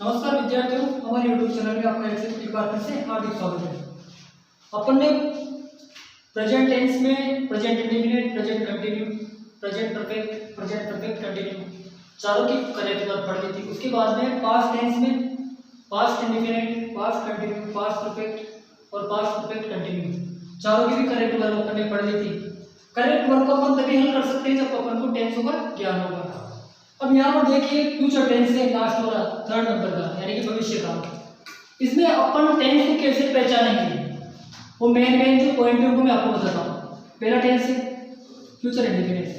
नमस्कार विद्यार्थियों, हमारे YouTube चैनल में आपका एक बार फिर से हार्दिक स्वागत है। अपन ने प्रेजेंट टेंस में present indefinite, present continue, present perfect continue चारों की करेक्ट वर्ब पढ़ ली थी। उसके बाद में पास्ट टेंस में past indefinite, past continue, past perfect और पास्ट परफेक्ट कंटिन्यू चारों की भी करेक्ट वर्ब अपन ने पढ़ ली थी। करेक्ट वर्ब को अपन तभी हल कर सकते हैं जब अपन को टेंसों का ज्ञान होगा। अब यहाँ पर देखिए फ्यूचर टेंस है लास्ट वाला थर्ड नंबर का, यानी कि भविष्य का। इसमें अपन टेंस को कैसे पहचानेंगे, वो मेन जो पॉइंट है उनको मैं आपको बताता हूँ। पहला टेंस है फ्यूचर इंडेफिनिट।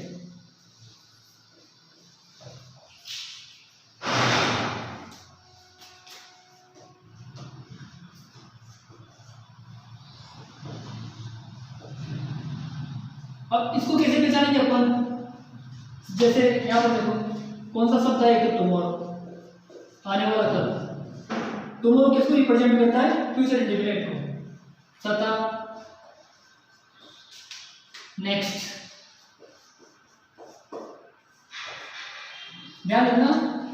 अब इसको कैसे पहचानेंगे अपन, जैसे यहाँ पर देखो कौन सा शब्द है, तो टुमारो, आने वाला कल। टुमारो किसको रिप्रेजेंट करता है, फ्यूचर इंडेफिनिट को। तथा नेक्स्ट, ध्यान रखना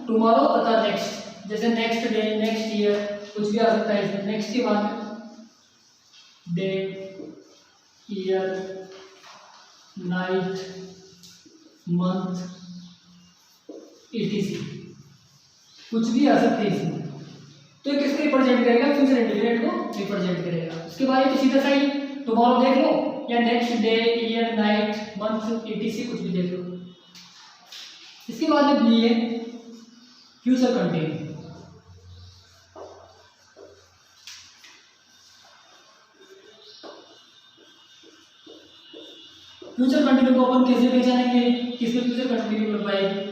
टुमारो तथा नेक्स्ट, जैसे नेक्स्ट डे, नेक्स्ट ईयर कुछ भी आ सकता है इसमें। नेक्स्ट के बाद day, year, night, month, etc कुछ भी आ सकते हैं इसमें। तो ये किसको रिप्रेजेंट करेगा, फ्यूचर इंडेफिनिट को रिप्रेजेंट करेगा। उसके बाद ये तो सीधा सा ही टुमारो देख लो, या next day, year, night, month, etc कुछ भी देख लो। इसके बाद में बी है फ्यूचर कंटिन्यू। फ्यूचर कंटिन्यू को अपन कैसे पहचानेंगे, किसमें फ्यूचर कंटिन्यू कर पाएगी।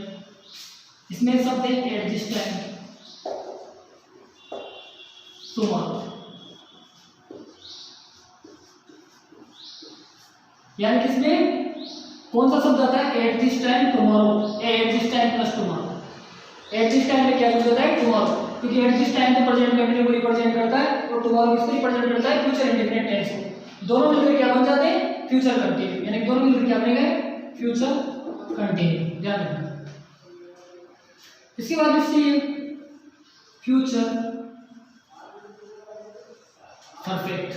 इसमें शब्द है एट दिस टाइम, टुमारो, यानी किसमें कौन सा शब्द आता है, at this time tomorrow, at this time plus tomorrow. At this time में क्या यूज होता है, टुमारो, क्योंकि एट दिस टाइम तो प्रेजेंट कंटिन्यू को रिप्रेजेंट करता है और टुमारो किसको रिप्रेजेंट करता है, फ्यूचर इंडेफिनिट टेंस को। दोनों मिलकर क्या बन जाते हैं, फ्यूचर कंटिन्यू, यानी दोनों मिलकर क्या बनेगा, फ्यूचर कंटिन्यू। ध्यान रखना। इसके बाद इससे फ्यूचर परफेक्ट।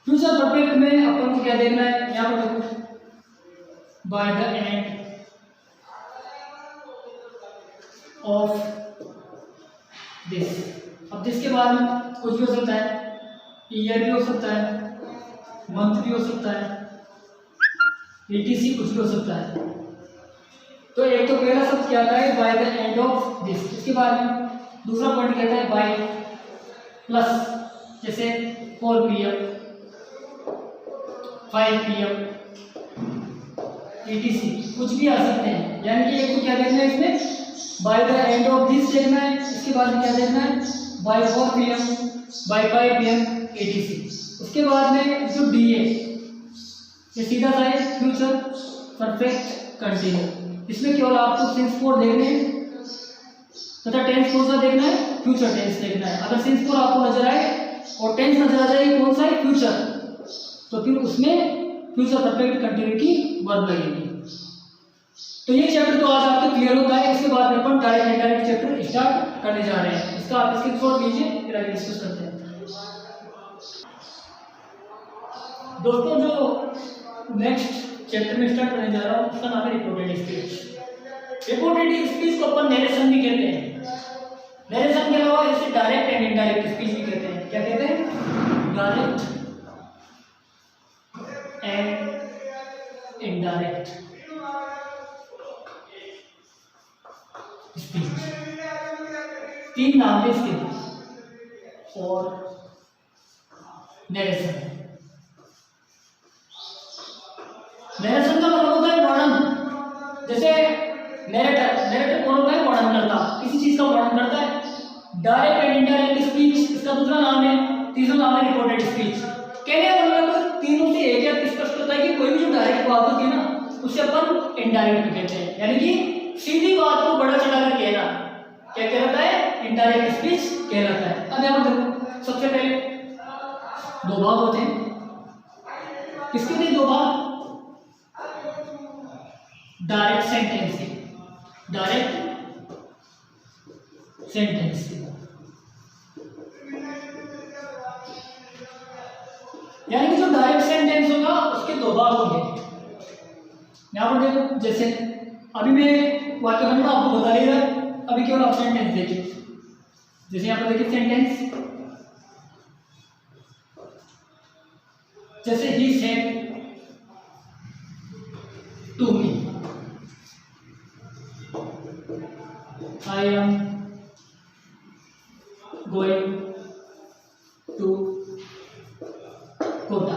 फ्यूचर परफेक्ट में अपन को क्या देखना है, यहां पर देखो bye the end of this. अब दिस के बाद में कुछ भी हो सकता है, ईयर भी हो सकता है, मंथ भी हो सकता है, etc कुछ भी हो सकता है। तो एक तो पहला शब्द क्या आता है, bye the end of this. इसके बाद में दूसरा पॉइंट कहता है बाय प्लस, जैसे 4 PM, 5 PM, etc कुछ भी आ सकते हैं। यानी कि एक तो क्या देखना है इसमें, by the end of this देखना है। इसके बाद में क्या देखना है, by 4 PM, by 5 PM, etc। उसके बाद में जो डी है ये सीधा सा है फ्यूचर परफेक्ट कंटिन्यू। इसमें केवल आपको सिंस 4 देखने हैं तथा टेंस कौन सा देखना है, फ्यूचर टेंस देखना है। अगर सिंस 4 आपको नजर आए और टेंस नजर आ जाए कौन सा है, फ्यूचर, तो फिर उसमें फ्यूचर परफेक्ट कंटिन्यू की वर्ब लगेगी। तो ये चैप्टर तो आज आपको क्लियर होता है। इसके बाद में अपन डायरेक्ट इनडायरेक्ट चैप्टर स्टार्ट करने जा रहे हैं। इसका आप स्क्रीनशॉट लीजिए, फिर आगे डिस्कस करते हैं। दोस्तों जो नेक्स्ट चैप्टर में स्टार्ट करने जा रहा हूँ उसका नाम है रिपोर्टेड स्पीच। रिपोर्टेड स्पीच को अपन नरेशन भी कहते हैं। नरेशन के अलावा इसे डायरेक्ट एंड इनडायरेक्ट स्पीच भी कहते हैं। क्या कहते हैं, डायरेक्ट एंड इनडायरेक्ट स्पीच, तीन नाम है इसके। और नरेशन, नरेशन का मतलब होता है वर्णन। जैसे नरेटर कौन होता है, वर्णन करता, किसी चीज का वर्णन करता है। डायरेक्ट एंड इनडायरेक्ट स्पीच इसका दूसरा नाम है। तीसरा नाम है रिपोर्टेड स्पीच। कहने का मतलब तीनों से एक एक स्पष्ट होता है कि कोई भी जो डायरेक्ट बात होती है ना उसे अपन इनडायरेक्ट कहते हैं, यानी कि सीधी बात को बड़ा चढ़ाकर कहना क्या कहलाता है, इनडायरेक्ट स्पीच कहलाता है। अब यहाँ पर देखो, सबसे पहले दो भाग होते हैं। किसके थे दो भाग, डायरेक्ट सेंटेंस के। डायरेक्ट सेंटेंस, यानी कि जो डायरेक्ट सेंटेंस होगा उसके दो भाग होंगे। यहाँ पर देखो, जैसे अभी मैं वाक्य बनूंगा आपको बता रही है, अभी केवल आप सेंटेंस देखिए। जैसे यहाँ पर देखिए सेंटेंस, जैसे ही said to me I am going to Kota.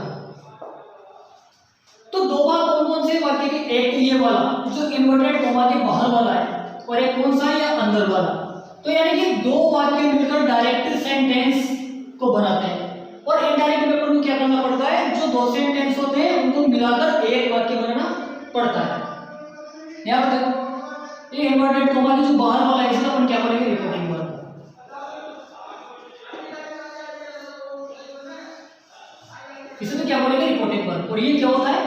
तो दो भाग कौन कौन से वाक्य के, एक तो ये वाला जो इन्वर्टेड कॉमा के बाहर वाला है, और एक कौन सा है या अंदर वाला। तो यानी कि दो वाक्य मिलकर डायरेक्ट सेंटेंस को बनाते हैं। और इनडायरेक्ट में अपन को क्या करना पड़ता है, जो दो सेंटेंस होते हैं उनको मिलाकर एक वाक्य बनाना पड़ता है। यहाँ पर देखो, ये इन्वर्टेड कॉमा के जो बाहर वाला है इसका अपन क्या करेंगे, रिपोर्टिंग वर्ब। इसे तो क्या बोलेंगे, रिपोर्टेड वर्ब। और ये क्या होता है,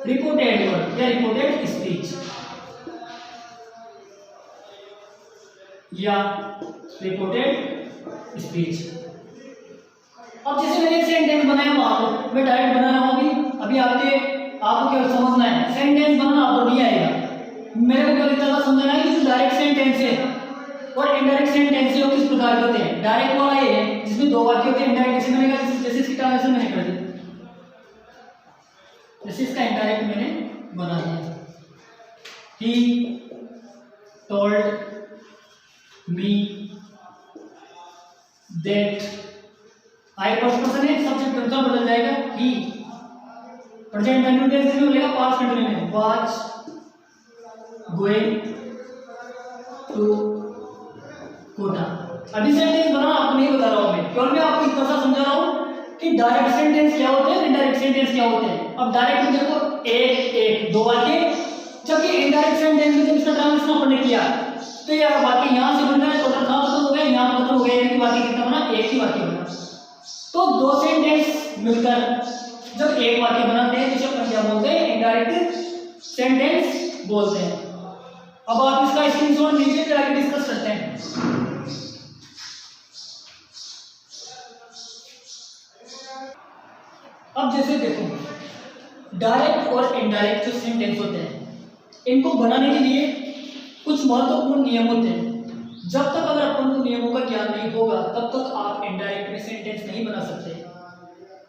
रिपोर्टेड वर्ब या रिपोर्टेड स्पीच या रिपोर्टेड स्पीच। अब जैसे मैंने एक सेंटेंस बनाया, मान लो मैं डायरेक्ट बना रहा हूँ, अभी आपको क्या समझना है, सेंटेंस बनाना आपको नहीं आएगा। मेरे को पहले तरह समझना है कि जो डायरेक्ट सेंटेंस है और इनडायरेक्ट सेंटेंस है वो किस प्रकार के होते हैं। डायरेक्ट वाला ये है जिसमें दो वाक्य होते हैं, इनडायरेक्ट जैसे मैंने कहा, जैसे इसकी ट्रांसलेशन मैंने कर दी, जैसे इसका इनडायरेक्ट मैंने बना दिया, he told me that, I first person है, सब्जेक्ट कौन सा बदल जाएगा, ही। प्रेजेंट कंटिन्यूअस में बोलेगा, पास्ट कंटिन्यूअस में वाज गोइंग टू कोटा। अभी सेंटेंस बनाना आपको नहीं बता रहा हूं मैं, केवल मैं आपको इतना सा समझा रहा हूं कि डायरेक्ट सेंटेंस क्या होते हैं, इनडायरेक्ट सेंटेंस क्या होते हैं। अब डायरेक्ट में देखो एक एक दो वाक्य, जबकि इनडायरेक्ट सेंटेंस में जब इसका ट्रांसलेशन आपने किया तो ये वाक्य यहाँ से बन रहा है, टोटल कहाँ खत्म हो गया, यहाँ खत्म हो गया, यानी कि वाक्य कितना बना, एक ही वाक्य बना। तो दो सेंटेंस मिलकर जब एक वाक्य बनाते हैं तो अपन क्या बोलते हैं, इनडायरेक्ट सेंटेंस बोलते हैं। अब आप इसका स्क्रीनशॉट लीजिए, फिर आगे डिस्कस करते हैं। अब जैसे देखो, डायरेक्ट और इनडायरेक्ट जो सेंटेंस होते हैं इनको बनाने के लिए कुछ महत्वपूर्ण नियम होते हैं। जब तक अगर अपन को नियमों का ज्ञान नहीं होगा तब तक आप इनडायरेक्ट में सेंटेंस नहीं बना सकते।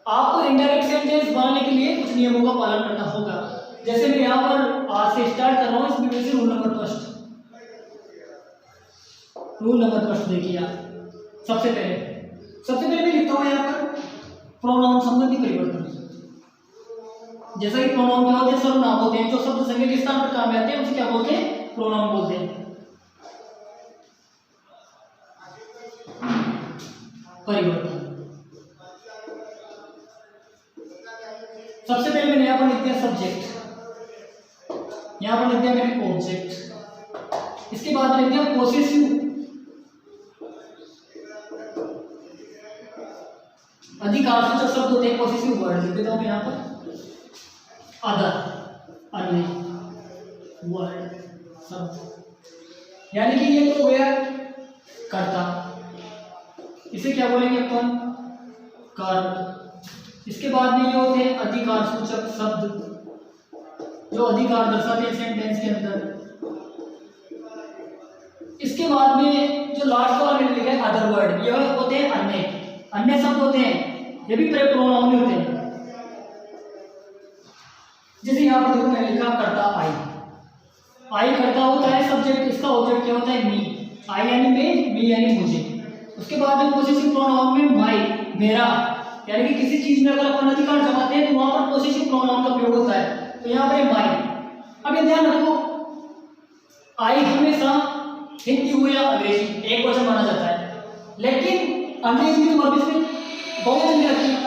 आपको इनडायरेक्ट सेंटेंस बनाने के लिए कुछ नियमों का पालन करना होगा। जैसे मैं यहाँ पर आज से स्टार्ट कर रहा हूँ, इसमें से रूल नंबर फर्स्ट देखिए आप। सबसे पहले मैं लिखता हूँ यहाँ पर प्रोनाउन संबंधी परिवर्तन। जैसा कि प्रोनाउन क्या होते हैं, सर्वनाम होते हैं, जो शब्द संज्ञा के स्थान पर काम में आते हैं उसे क्या बोलते हैं, प्रोनाउन बोलते हैं। परिवर्तन, सबसे पहले मैंने यहाँ पर लिख दिया सब्जेक्ट, यहाँ पर लिख दिया मैंने ऑब्जेक्ट, इसके बाद लिख दिया पोसेसिव, अधिकारसूचक शब्द होते हैं पोसेसिव वर्ड, लिख देता हूँ मैं यहाँ पर अदर, अन्य वर्ड शब्द, यानी कि ये तो हो गया कर्ता, इसे क्या बोलेंगे अपन, कर्म। इसके बाद में ये होते हैं अधिकार सूचक शब्द जो अधिकार दर्शाते हैं सेंटेंस के अंदर। इसके बाद में जो लास्ट वाला मैंने लिखा है अदर वर्ड, ये होते हैं अन्य शब्द होते हैं, ये भी प्रोनाउन होते हैं। जैसे यहाँ पर देखो मैंने लिखा कर्ता आई कर्ता होता है सब्जेक्ट, इसका ऑब्जेक्ट क्या होता है मी, आई यानी मैं, मी यानी मुझे। उसके बाद में पोसेसिव प्रोनाउन में माई मेरा, यानी कि किसी चीज में अगर अपन अधिकार जमाते हैं तो वहां पर पोसेसिव प्रोनाउन का प्रयोग होता है, तो यहाँ पर माई। अब ये ध्यान रखो, आई हमेशा हिंदी हो या अंग्रेजी एक वचन माना जाता है, लेकिन अंग्रेजी में तो वापिस में बहुवचन में रखी है।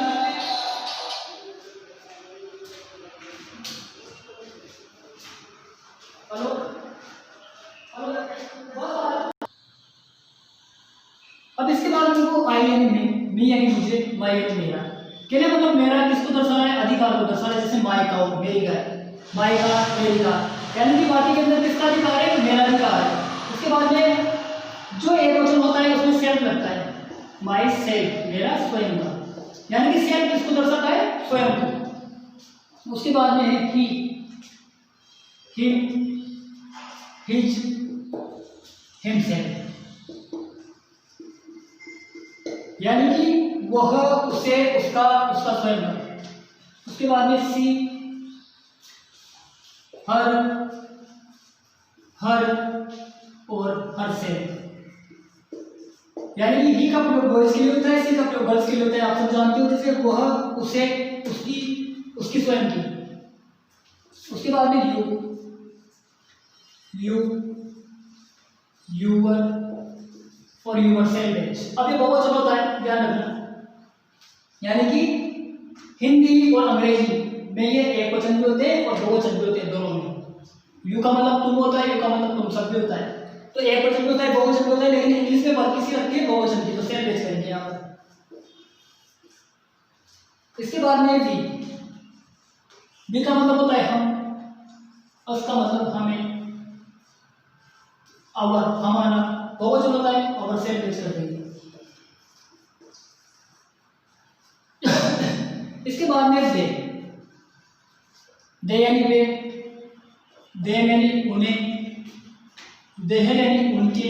अब इसके बाद देखो आई यानी मी यानी मुझे, माई यानी मेरा। कहने मतलब मेरा किसको दर्शा रहा है, अधिकार को दर्शा रहा है। जैसे माई का, मेरी का, माई का, मेरी का, यानी कि बाकी के अंदर किसका अधिकार है, मेरा अधिकार है। इसके बाद में जो एक वचन होता है उसमें सेल्फ लगता है, माई सेल्फ, मेरा स्वयं का, यानी कि सेल्फ किसको दर्शाता है, स्वयं को। उसके बाद में है ही, हिम, हिज, हिमसेल्फ, यानी कि वह, उसे, उसका, उसका स्वयं का। उसके बाद में सी, हर, हर और हर सेल्फ, यानी कि ही का प्रयोग बॉयज के लिए होता है, सी का प्रयोग गर्ल्स के लिए होता है। आप सब जानते हो, जैसे वह, उसे, उसकी, उसकी स्वयं की। उसके बाद में यू, यू, यूवर और यूवर सेल्फ। अब ये बहुवचन होता है, ध्यान रखना, यानी कि हिंदी और अंग्रेजी में ये एक वचन भी होते हैं और बहुवचन भी होते हैं, दोनों में। यू का मतलब तुम होता है, यू का मतलब तुम सब भी होता है, तो एक वचन भी होता है, बहुवचन भी होता है, लेकिन इंग्लिश में बात किसी रखती है बहुवचन की, तो सेल्फ बेस करेंगे यहाँ पर। इसके बाद में बी का मतलब होता है हम, अस का मतलब हमें, अवर, हमारा, बहुवचन होता है, अवर सेल्फ बेस कर देंगे। इसके बाद में दे यानी वे, देम यानी उन्हें, देह यानी उनके,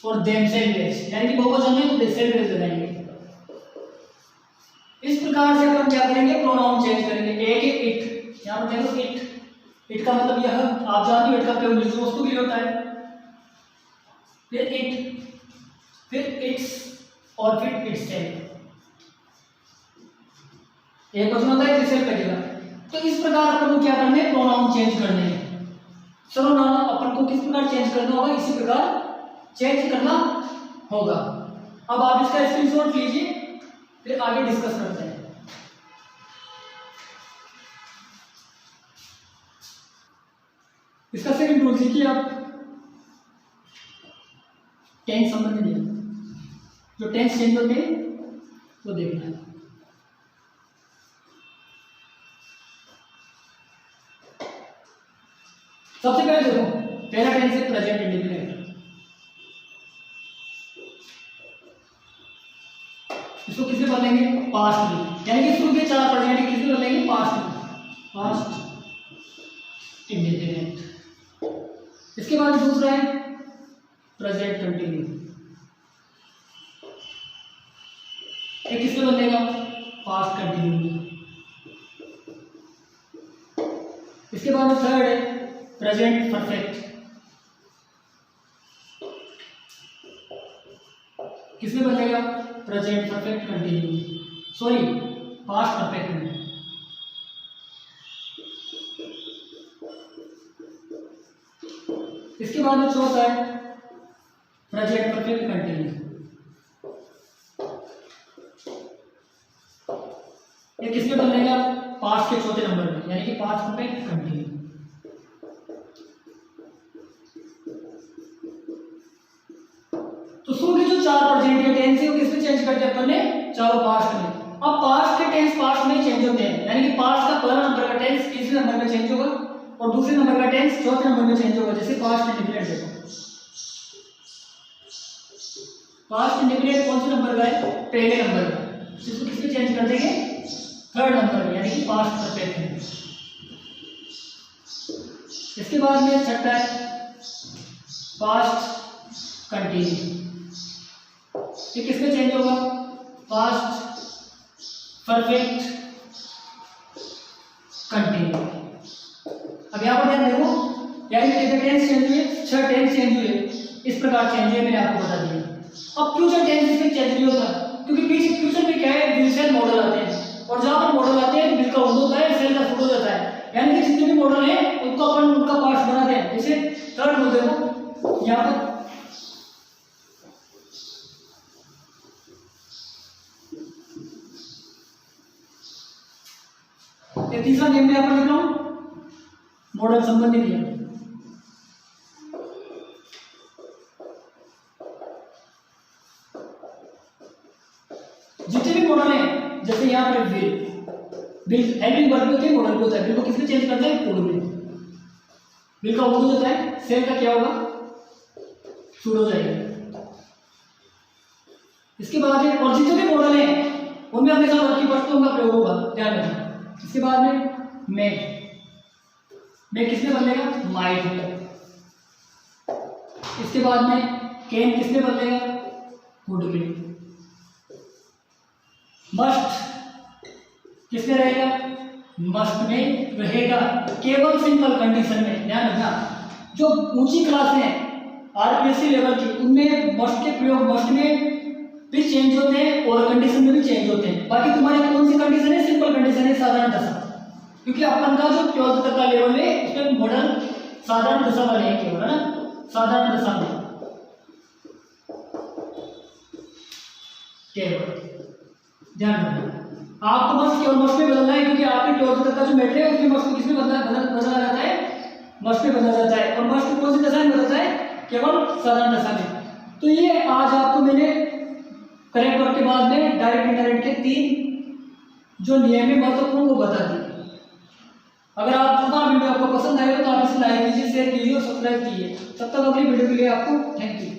और देमसेल्व्स यानी कि बहुवचन है तो देमसेल्व्स लगाएंगे। इस प्रकार से अपन क्या करेंगे, प्रोनाउन चेंज करेंगे। एक है इट, यहाँ पर देखो इट, इट का मतलब यह, आप जानते हो इट का प्रयोग निर्जीव वस्तु के लिए होता है। फिर इट, फिर इट्स और फिर इटसेल्फ, एक वचन होता है इटसेल्फ लगेगा। तो इस प्रकार अपन को क्या करना है, प्रोनाउन चेंज करने हैं। सर्वनाम अपन को किस प्रकार चेंज करना होगा, इसी प्रकार चेंज करना होगा। अब आप इसका स्क्रीनशॉट लीजिए, फिर आगे डिस्कस करते हैं। इसका सेकंड रूल देखिए आप, टेंस संबंधी नियम, जो टेंस चेंज होते हैं वो देखना है। सबसे पहले देखो, पहला टेंस है प्रेजेंट इंडेफिनिट। इसको किससे बदलेंगे, पास्ट में, यानी कि शुरू के चार प्रेजेंट किससे बदलेंगे, पास्ट में, पास्ट इंडेफिनिट। इसके बाद दूसरा है प्रेजेंट कंटिन्यू, ये किससे बदलेगा, पास्ट कंटिन्यू। इसके बाद थर्ड है प्रेजेंट परफेक्ट, किसमें बदलेगा, present perfect continue, sorry past perfect में। इसके बाद में चौथा है प्रेजेंट परफेक्ट कंटिन्यू, ये किसमें बदलेगा, पास्ट के चौथे नंबर में, यानी कि पास्ट परफेक्ट कंटिन्यू। तो शुरू के जो चार प्रेजेंट के टेंस है वो किसमें चेंज करते हैं अपन ने, चारों पास्ट में। अब पास्ट के टेंस पास्ट में चेंज होते हैं, यानी कि पास्ट का पहला नंबर का टेंस तीसरे नंबर में चेंज होगा और दूसरे नंबर का टेंस चौथे नंबर में चेंज होगा। जैसे पास्ट इंडेफिनिट देखो, पास्ट इंडेफिनिट कौन से नंबर का है, पहले नंबर का, इसको किसमें चेंज कर देंगे, थर्ड नंबर में, यानी कि पास्ट परफेक्ट में। इसके बाद में छठा है पास्ट कंटिन्यू, ये किसमें चेंज होगा, पास्ट परफेक्ट कंटिन्यू। अब यहाँ पर ध्यान देखो, यानी कि टेंस चेंज हुए, 6 टेंस चेंज हुए, इस प्रकार चेंज हुए, मैंने आपको बता दिया। अब फ्यूचर टेंस इसमें चेंज नहीं होता, क्योंकि पीछे फ्यूचर में क्या है, विल सेल मॉडल आते हैं, और जहाँ पर मॉडल आते हैं विल का उर्दू होता है, सेल का फुल हो जाता है, यानी कि जितने भी मॉडल है उनको अपन उनका पार्ट बनाते हैं। जैसे थर्ड मॉडल देखो यहाँ पर, ये तीसरा नियम में यहाँ पर लिख रहा हूं, मॉडल संबंधी नियम। जितने भी मॉडल हैं, जैसे यहाँ पर बिल हेल्पिंग वर्ब होते हैं, मॉडल भी होता है, बिल को किसमें चेंज करते हैं, कोड में। बिल का उर्दू होता है, सेल का क्या होगा, शुरू हो जाएगा। इसके बाद में और जितने भी मॉडल हैं उनमें हमेशा वर्ब की वस्तुओं का प्रयोग होगा, ध्यान रखना। इसके बाद में मैं किसमें बदलेगा, माइट में। इसके बाद में कैन किसमें बदलेगा, वुड में। मस्ट किसमें रहेगा, मस्ट में रहेगा, केवल सिंपल कंडीशन में। ध्यान रखना, जो ऊंची क्लास है आरपीएससी लेवल की, उनमें मस्ट के प्रयोग मस्ट में भी चेंज होते हैं और कंडीशन में भी चेंज होते हैं। बाकी तुम्हारी कौन सी कंडीशन है, सिंपल कंडीशन है, साधारण दशा, क्योंकि अपन का जो 12th तक का लेवल है उसमें मॉडल साधारण दशा वाले हैं केवल, है ना, साधारण दशा में केवल। ध्यान रखना, आपको बस केवल मस्ट में बदलना है, क्योंकि आपके 12th तक का जो मैटर है उसमें मस्ट को किसमें बदला जाता है, मस्ट में बदला जाता है। और मस्ट कौन सी दशा में बदलता है, केवल साधारण दशा में। तो ये आज आपको मैंने करेक्ट वर्ब के बाद में डायरेक्ट इनडायरेक्ट के 3 जो नियम है महत्वपूर्ण वो बता दिए। अगर आपका वीडियो आपको पसंद आएगा तो आप इसे लाइक कीजिए, शेयर कीजिए और सब्सक्राइब कीजिए। तब तक अगली वीडियो के लिए आपको थैंक यू।